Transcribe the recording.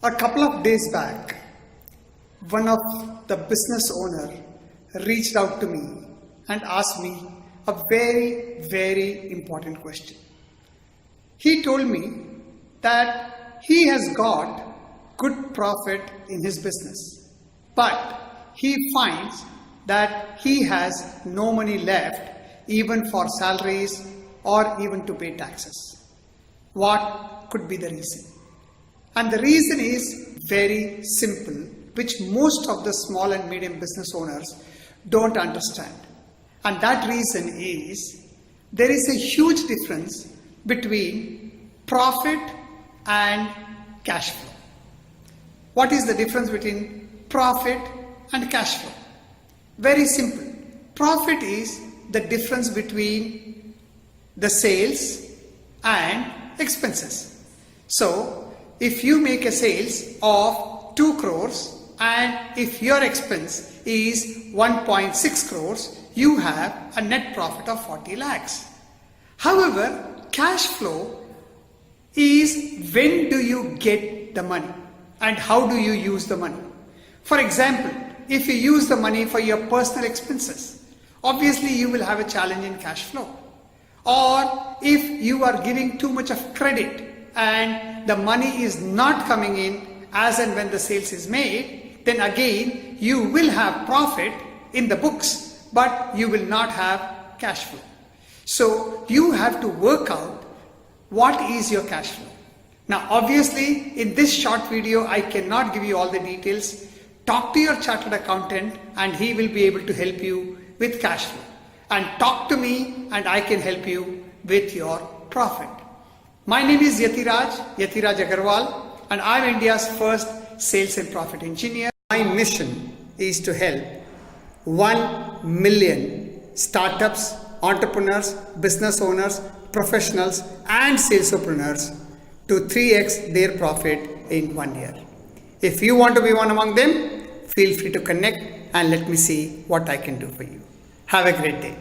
A couple of days back, one of the business owner reached out to me and asked me a very important question. He told me that he has got good profit in his business, but he finds that he has no money left even for salaries or even to pay taxes. What could be the reason? And the reason is very simple, which most of the small and medium business owners don't understand. And that reason is there is a huge difference between profit and cash flow. What is the difference between profit and cash flow? Very simple. Profit is the difference between the sales and expenses. So, if you make a sales of 2 crores and if your expense is 1.6 crores, you have a net profit of 40 lakhs. However, cash flow is when do you get the money and how do you use the money. For example, if you use the money for your personal expenses, obviously you will have a challenge in cash flow. Or if you are giving too much of credit and the money is not coming in as and when the sales is made, then again you will have profit in the books, but you will not have cash flow. So you have to work out what is your cash flow. Now obviously in this short video I cannot give you all the details. Talk to your chartered accountant and he will be able to help you with cash flow. And talk to me and I can help you with your profit. My name is Yathiraj Agarwal, and I'm India's first sales and profit engineer. My mission is to help 1 million startups, entrepreneurs, business owners, professionals and salesopreneurs to 3x their profit in 1 year. If you want to be one among them, feel free to connect and let me see what I can do for you. Have a great day.